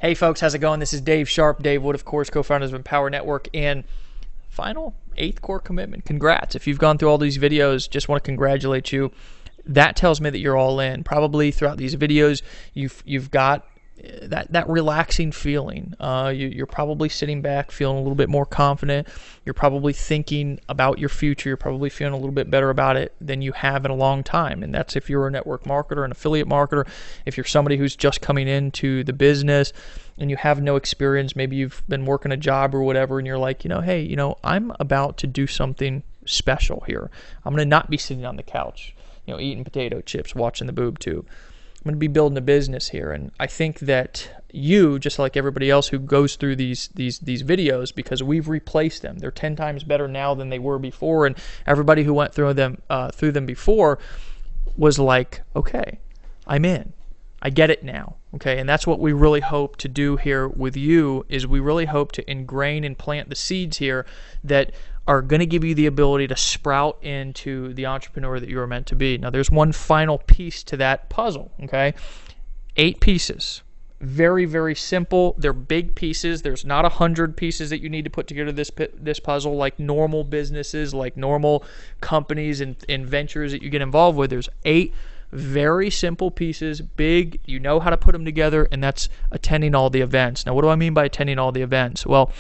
Hey folks, how's it going? This is Dave Sharp, Dave Wood, of course, co-founders of Empower Network, and final 8th core commitment. Congrats. If you've gone through all these videos, just want to congratulate you. That tells me that you're all in. Probably throughout these videos, you've got that relaxing feeling. You're probably sitting back feeling a little bit more confident. You're probably thinking about your future. You're probably feeling a little bit better about it than you have in a long time. And that's if you're a network marketer, an affiliate marketer, if you're somebody who's just coming into the business and you have no experience, maybe you've been working a job or whatever, and you're like, hey, I'm about to do something special here. I'm going to not be sitting on the couch, eating potato chips, watching the boob tube. I'm going to be building a business here. And I think that you, just like everybody else who goes through these videos, because we've replaced them. They're 10 times better now than they were before. And everybody who went through them before was like, okay, I'm in. I get it now. Okay, and that's what we really hope to do here with you, is we really hope to ingrain and plant the seeds here that are going to give you the ability to sprout into the entrepreneur that you are meant to be. Now, there's one final piece to that puzzle, okay? 8 pieces. Very, very simple. They're big pieces. There's not 100 pieces that you need to put together this puzzle like normal businesses, like normal companies and ventures that you get involved with. There's 8 very simple pieces, big, you know how to put them together, and that's attending all the events. Now, what do I mean by attending all the events? Well,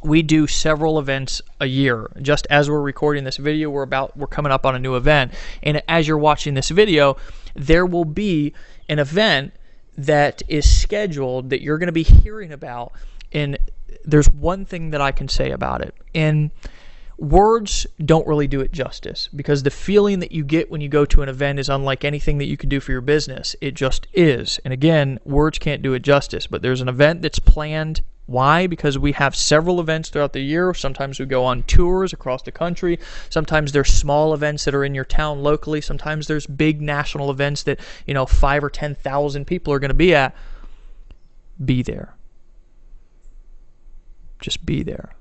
we do several events a year. Just as we're recording this video, we're coming up on a new event. And as you're watching this video, there will be an event that is scheduled that you're going to be hearing about. And there's one thing that I can say about it. And words don't really do it justice, because the feeling that you get when you go to an event is unlike anything that you can do for your business. It just is. And again, words can't do it justice, but there's an event that's planned. Why? Because we have several events throughout the year. Sometimes we go on tours across the country. Sometimes there's small events that are in your town locally. Sometimes there's big national events that, 5 or 10,000 people are going to be at. Be there. Just be there.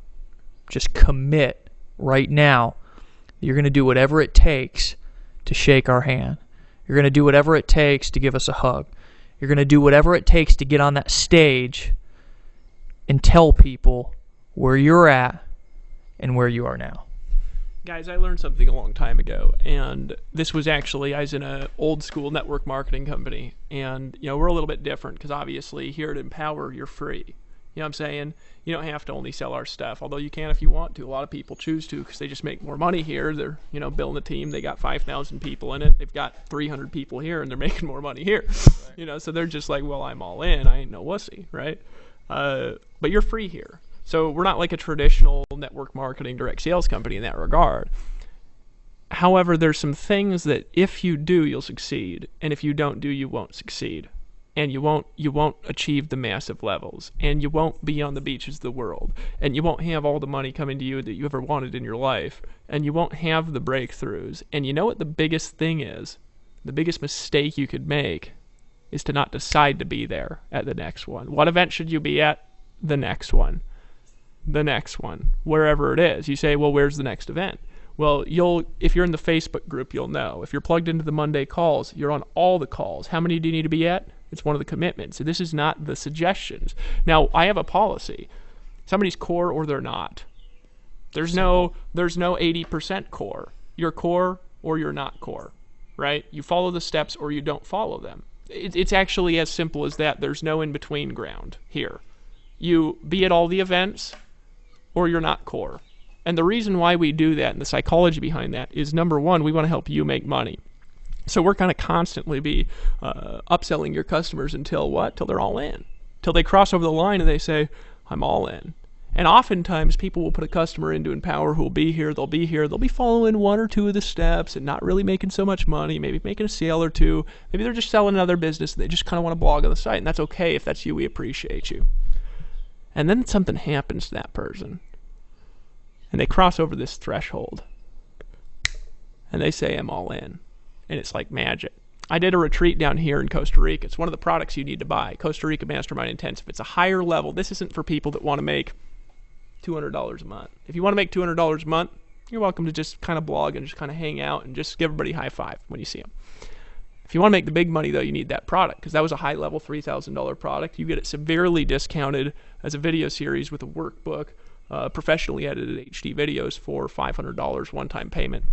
Just commit right now. You're going to do whatever it takes to shake our hand. You're going to do whatever it takes to give us a hug. You're going to do whatever it takes to get on that stage and tell people where you're at and where you are now. Guys, I learned something a long time ago, and this was actually, I was in an old school network marketing company, and we're a little bit different because obviously here at Empower, you're free. You know what I'm saying? You don't have to only sell our stuff, although you can if you want to. A lot of people choose to because they just make more money here. They're, building a team. They got 5,000 people in it. They've got 300 people here, and they're making more money here. Right. So they're just like, well, I'm all in. I ain't no wussy, right? But you're free here. So we're not like a traditional network marketing direct sales company in that regard. However, there's some things that if you do, you'll succeed. And if you don't do, you won't succeed. And you won't achieve the massive levels, and you won't be on the beaches of the world, and you won't have all the money coming to you that you ever wanted in your life, and you won't have the breakthroughs. And you know what the biggest thing is? The biggest mistake you could make is to not decide to be there at the next one. What event should you be at? The next one. The next one. Wherever it is. You say, well, where's the next event? Well, if you're in the Facebook group, you'll know. If you're plugged into the Monday calls, you're on all the calls. How many do you need to be at? It's one of the commitments. So this is not the suggestions. Now, I have a policy. Somebody's core or they're not. There's no 80% core. You're core or you're not core, right? You follow the steps or you don't follow them. It's actually as simple as that. There's no in-between ground here. You be at all the events or you're not core. And the reason why we do that and the psychology behind that is, number one, we want to help you make money. So we're going to constantly be upselling your customers until what? Till they're all in. Till they cross over the line and they say, I'm all in. And oftentimes people will put a customer into Empower who will be here, they'll be following 1 or 2 of the steps and not really making so much money, maybe making a sale or 2. Maybe they're just selling another business and they just kind of want to blog on the site, and that's okay. If that's you, we appreciate you. And then something happens to that person. And they cross over this threshold. And they say, I'm all in. And it's like magic. I did a retreat down here in Costa Rica. It's one of the products you need to buy, Costa Rica Mastermind Intensive. It's a higher level. This isn't for people that want to make $200 a month. If you want to make $200 a month, you're welcome to just kind of blog and just kind of hang out and just give everybody a high five when you see them. If you want to make the big money, though, you need that product, because that was a high-level $3,000 product. You get it severely discounted as a video series with a workbook, professionally edited HD videos for $500 one-time payment.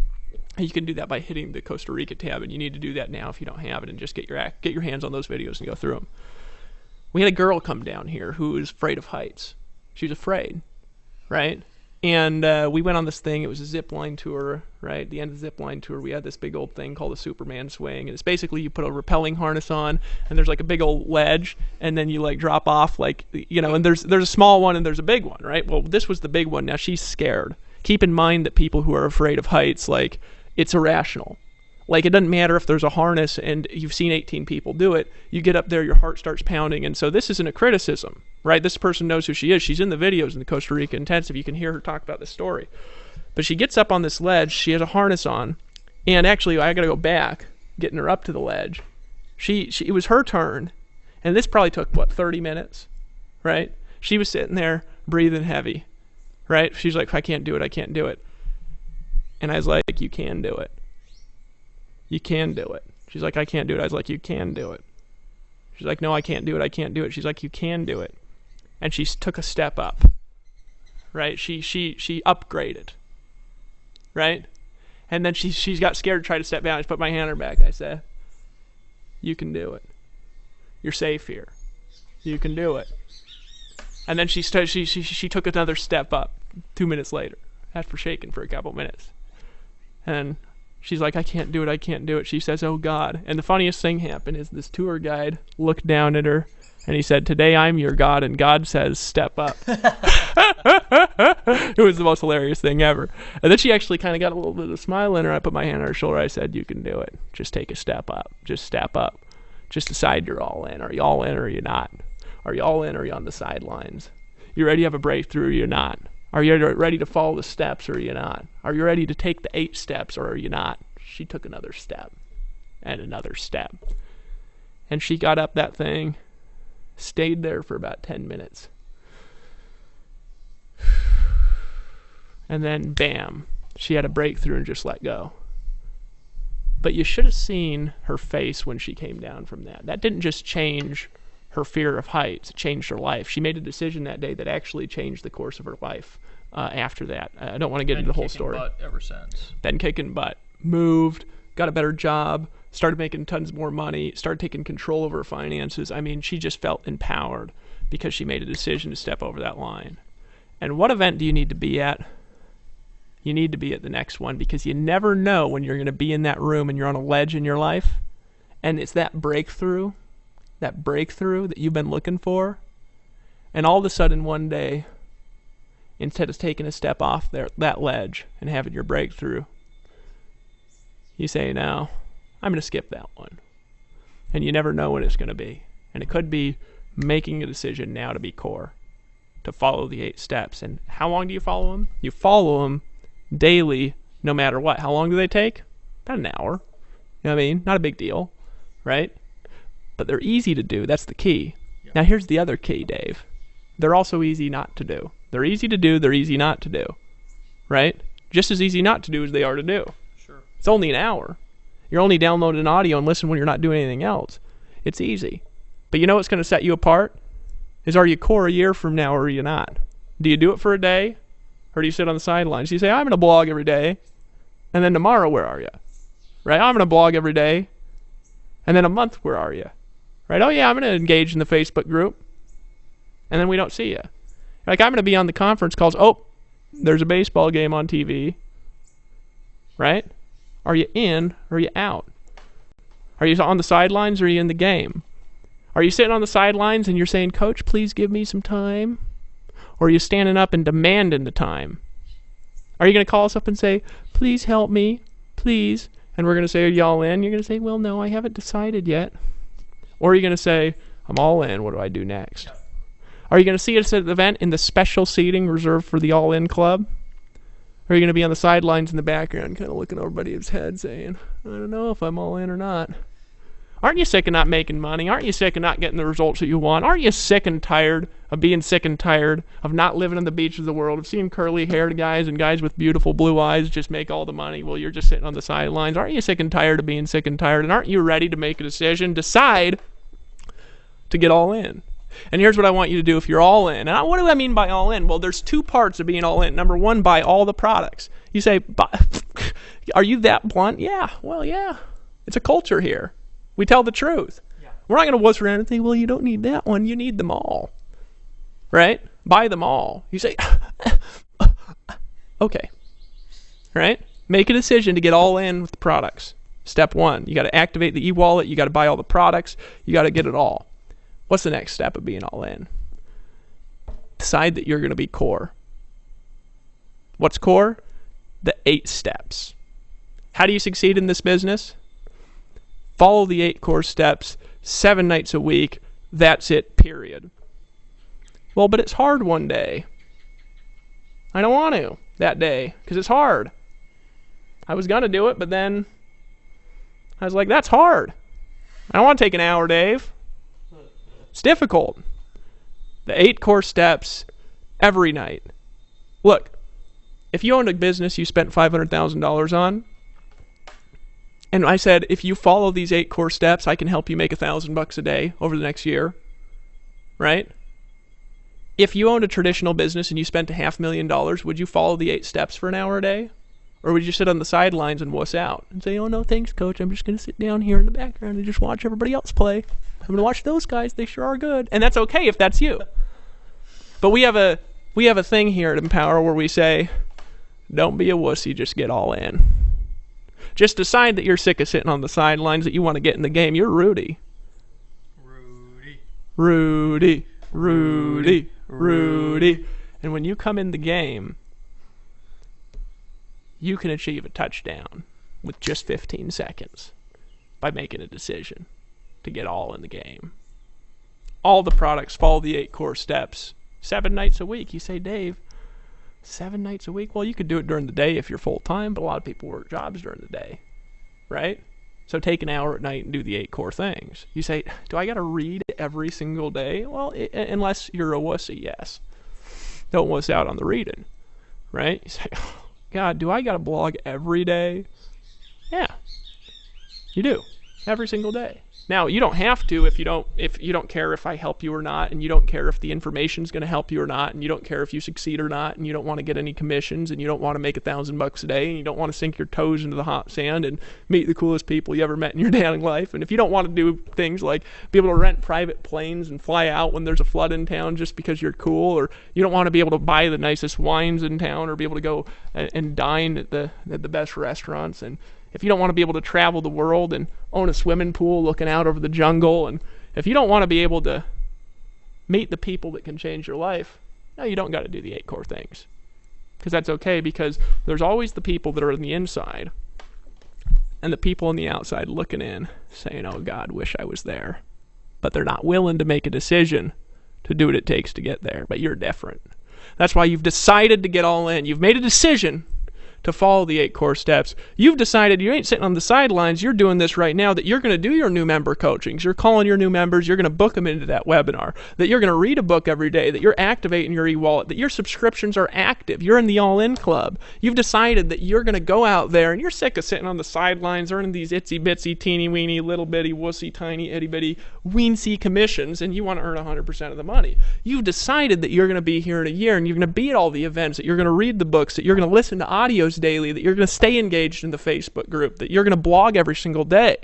And you can do that by hitting the Costa Rica tab, and you need to do that now if you don't have it, and just get your hands on those videos and go through them. We had a girl come down here who was afraid of heights. She was afraid, right? And we went on this thing. It was a zip line tour, right? At the end of the zip line tour, we had this big old thing called a Superman swing. And it's basically you put a rappelling harness on, and there's like a big old ledge, and then you like drop off, like, you know, and there's a small one and there's a big one, right? Well, this was the big one. Now she's scared. Keep in mind that people who are afraid of heights, like, it's irrational. Like, it doesn't matter if there's a harness and you've seen 18 people do it. You get up there, your heart starts pounding. And so this isn't a criticism, right? This person knows who she is. She's in the videos in the Costa Rica Intensive. You can hear her talk about this story. But she gets up on this ledge. She has a harness on. And actually, I got to go back, getting her up to the ledge. It was her turn. And this probably took, 30 minutes, right? She was sitting there breathing heavy, right? She's like, I can't do it. I can't do it. And I was like, you can do it. You can do it. She's like, I can't do it. I was like, you can do it. She's like, no, I can't do it. I can't do it. She's like, you can do it. And she took a step up, right? She upgraded, right? And then she got scared to try to step down. I just put my hand on her back. I said, you can do it. You're safe here. You can do it. And then she took another step up 2 minutes later after shaking for a couple minutes. And she's like, I can't do it. I can't do it. She says, oh, God. And the funniest thing happened is this tour guide looked down at her and he said, today I'm your God, and God says, step up. It was the most hilarious thing ever. And then she actually kind of got a little bit of a smile in her. I put my hand on her shoulder. I said, you can do it. Just take a step up. Just step up. Just decide you're all in. Are you all in or are you not? Are you all in or are you on the sidelines? You ready to have a breakthrough or you're not? Are you ready to follow the steps or are you not? Are you ready to take the 8 steps or are you not? She took another step and another step. And she got up that thing, stayed there for about 10 minutes. And then, bam, she had a breakthrough and just let go. But you should have seen her face when she came down from that. That didn't just change her fear of heights. It changed her life. She made a decision that day that actually changed the course of her life after that. I don't want to get into the whole story. Butt ever since. Been kicking butt. Moved, got a better job, started making tons more money, started taking control over her finances. I mean, she just felt empowered because she made a decision to step over that line. And what event do you need to be at? You need to be at the next one, because you never know when you're going to be in that room and you're on a ledge in your life. And it's that breakthrough that you've been looking for. And all of a sudden one day, instead of taking a step off that ledge and having your breakthrough, you say, no, I'm going to skip that one. And you never know when it's going to be. And it could be making a decision now to be core, to follow the 8 steps. And how long do you follow them? You follow them daily, no matter what. How long do they take? About an hour. You know what I mean? Not a big deal, right? But they're easy to do. That's the key. Yeah. Now here's the other key, Dave. They're also easy not to do. They're easy to do. They're easy not to do, right? Just as easy not to do as they are to do. Sure. It's only an hour. You're only downloading audio and listening when you're not doing anything else. It's easy. But you know what's going to set you apart? Is, are you core a year from now or are you not? Do you do it for a day? Or do you sit on the sidelines? Do you say, I'm going to blog every day. And then tomorrow, where are you? Right? I'm going to blog every day. And then a month, where are you? Right? Oh, yeah, I'm going to engage in the Facebook group. And then we don't see you. Like, I'm going to be on the conference calls. Oh, there's a baseball game on TV. Right? Are you in or are you out? Are you on the sidelines or are you in the game? Are you sitting on the sidelines and you're saying, Coach, please give me some time? Or are you standing up and demanding the time? Are you going to call us up and say, please help me, please? And we're going to say, are y'all in? You're going to say, well, no, I haven't decided yet. Or are you going to say, I'm all in, what do I do next? Are you going to see us at the event in the special seating reserved for the all-in club? Or are you going to be on the sidelines in the background kind of looking over everybody's head saying, I don't know if I'm all in or not? Aren't you sick of not making money? Aren't you sick of not getting the results that you want? Aren't you sick and tired of being sick and tired of not living on the beach of the world, of seeing curly-haired guys and guys with beautiful blue eyes just make all the money while you're just sitting on the sidelines? Aren't you sick and tired of being sick and tired? And aren't you ready to make a decision? Decide to get all in. And here's what I want you to do if you're all in. And what do I mean by all in? Well, there's two parts of being all in. Number one, buy all the products. You say, are you that blunt? Yeah. Well, yeah. It's a culture here. We tell the truth. Yeah. We're not going to wuss around and say, well, you don't need that one. You need them all. Right? Buy them all. You say, okay. Right? Make a decision to get all in with the products. Step one. You got to activate the e-wallet. You got to buy all the products. You got to get it all. What's the next step of being all in? Decide that you're going to be core. What's core? The 8 steps. How do you succeed in this business? Follow the 8 core steps, 7 nights a week. That's it, period. Well, but it's hard one day. I don't want to that day because it's hard. I was going to do it, but then I was like, that's hard. I don't want to take an hour, Dave. It's difficult. The 8 core steps every night. Look, if you owned a business you spent $500,000 on, and I said, if you follow these 8 core steps, I can help you make $1,000 a day over the next year, right? If you owned a traditional business and you spent $500,000, would you follow the 8 steps for an hour a day? Or would you sit on the sidelines and wuss out and say, oh no, thanks coach, I'm just going to sit down here in the background and just watch everybody else play. I'm going to watch those guys, they sure are good. And that's okay if that's you. But we have a thing here at Empower where we say, don't be a wussy, just get all in. Just decide that you're sick of sitting on the sidelines, that you want to get in the game. You're Rudy. Rudy. And when you come in the game, you can achieve a touchdown with just 15 seconds by making a decision to get all in the game. All the products follow the 8 core steps. 7 nights a week. You say, Dave, 7 nights a week? Well, you could do it during the day if you're full-time, but a lot of people work jobs during the day, right? So take an hour at night and do the 8 core things. You say, do I got to read every single day? Well, unless you're a wussy, yes. Don't wuss out on the reading, right? You say, oh, God, do I got to blog every day? Yeah, you do, every single day. Now, you don't have to if you don't care if I help you or not, and you don't care if the information's going to help you or not, and you don't care if you succeed or not, and you don't want to get any commissions, and you don't want to make $1,000 a day, and you don't want to sink your toes into the hot sand and meet the coolest people you ever met in your damn life, and if you don't want to do things like be able to rent private planes and fly out when there's a flood in town just because you're cool, or you don't want to be able to buy the nicest wines in town, or be able to go and dine at the best restaurants, and if you don't want to be able to travel the world and own a swimming pool looking out over the jungle, and if you don't want to be able to meet the people that can change your life, no, you don't got to do the 8 core things. Because that's okay, because there's always the people that are on the inside and the people on the outside looking in saying, oh God, wish I was there. But they're not willing to make a decision to do what it takes to get there. But you're different. That's why you've decided to get all in. You've made a decision to follow the 8 core steps. You've decided you ain't sitting on the sidelines. You're doing this right now, that you're going to do your new member coachings. You're calling your new members. You're going to book them into that webinar, that you're going to read a book every day, that you're activating your e-wallet, that your subscriptions are active. You're in the all-in club. You've decided that you're going to go out there, and you're sick of sitting on the sidelines earning these itsy-bitsy, teeny-weeny, little-bitty, wussy, tiny, itty-bitty, weensy commissions, and you want to earn 100% of the money. You've decided that you're going to be here in a year, and you're going to be at all the events, that you're going to read the books, that you're going to listen to audios daily, that you're going to stay engaged in the Facebook group, that you're going to blog every single day,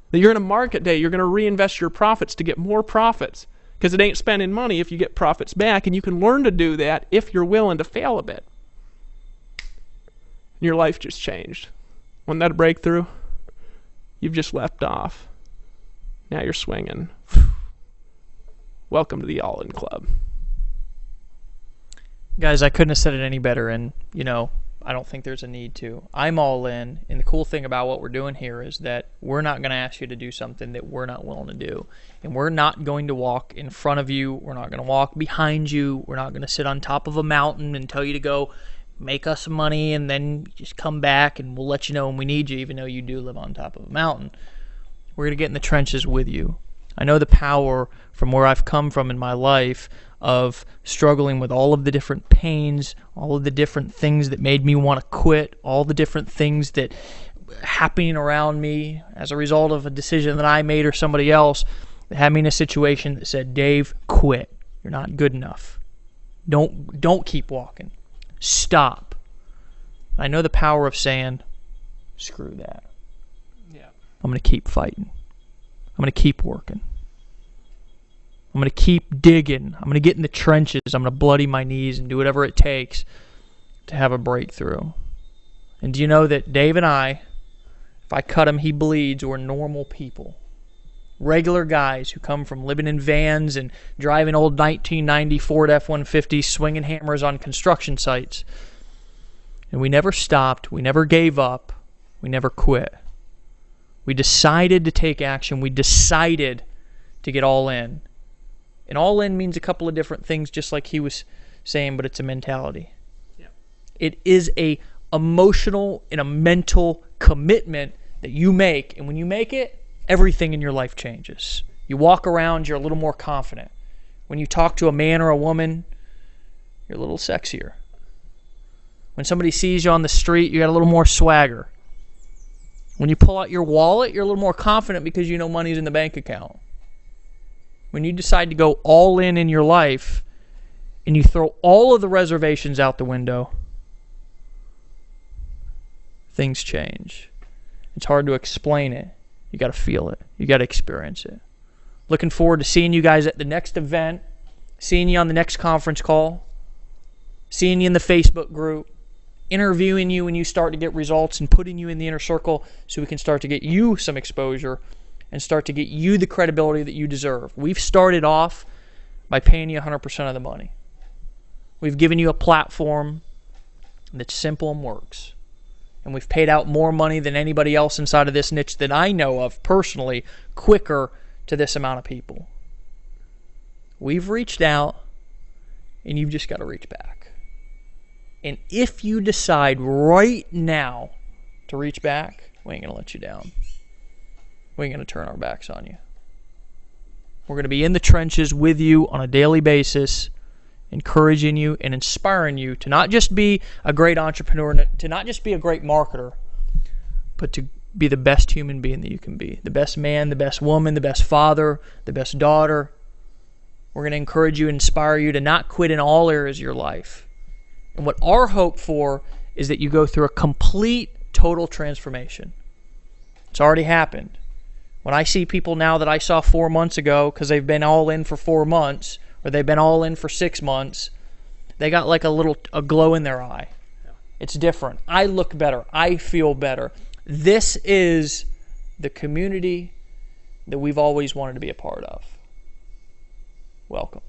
that you're going to market day, you're going to reinvest your profits to get more profits, because it ain't spending money if you get profits back, and you can learn to do that if you're willing to fail a bit. And your life just changed. Wasn't that a breakthrough? You've just leapt off. Now you're swinging. Welcome to the All-In Club. Guys, I couldn't have said it any better, and, I don't think there's a need to. I'm all in, and the cool thing about what we're doing here is that we're not going to ask you to do something that we're not willing to do. And we're not going to walk in front of you. We're not going to walk behind you. We're not going to sit on top of a mountain and tell you to go make us some money and then just come back and we'll let you know when we need you, even though you do live on top of a mountain. We're going to get in the trenches with you. I know the power from where I've come from in my life of struggling with all of the different pains, all of the different things that made me want to quit, all the different things that happening around me as a result of a decision that I made or somebody else that had me in a situation that said, Dave, quit. You're not good enough. Don't keep walking. Stop. I know the power of saying, screw that. Yeah. I'm going to keep fighting. I'm going to keep working. I'm going to keep digging. I'm going to get in the trenches. I'm going to bloody my knees and do whatever it takes to have a breakthrough. And do you know that Dave and I, if I cut him, he bleeds, we're normal people. Regular guys who come from living in vans and driving old 1990 Ford F-150, swinging hammers on construction sites. And we never stopped. We never gave up. We never quit. We decided to take action. We decided to get all in. And all in means a couple of different things, just like he was saying, but it's a mentality. Yeah. It is a emotional and a mental commitment that you make. And when you make it, everything in your life changes. You walk around, you're a little more confident. When you talk to a man or a woman, you're a little sexier. When somebody sees you on the street, you got a little more swagger. When you pull out your wallet, you're a little more confident because you know money's in the bank account. When you decide to go all in your life and you throw all of the reservations out the window, things change. It's hard to explain it. You got to feel it. You got to experience it. Looking forward to seeing you guys at the next event, seeing you on the next conference call, seeing you in the Facebook group, interviewing you when you start to get results and putting you in the inner circle so we can start to get you some exposure and start to get you the credibility that you deserve. We've started off by paying you 100% of the money. We've given you a platform that's simple and works. And we've paid out more money than anybody else inside of this niche that I know of personally, quicker to this amount of people. We've reached out, and you've just got to reach back. And if you decide right now to reach back, we ain't going to let you down. We ain't going to turn our backs on you. We're going to be in the trenches with you on a daily basis, encouraging you and inspiring you to not just be a great entrepreneur, to not just be a great marketer, but to be the best human being that you can be. The best man, the best woman, the best father, the best daughter. We're going to encourage you and inspire you to not quit in all areas of your life. And what our hope for is that you go through a complete, total transformation. It's already happened. When I see people now that I saw 4 months ago because they've been all in for 4 months, or they've been all in for 6 months, they got like a glow in their eye. Yeah. It's different. I look better. I feel better. This is the community that we've always wanted to be a part of. Welcome.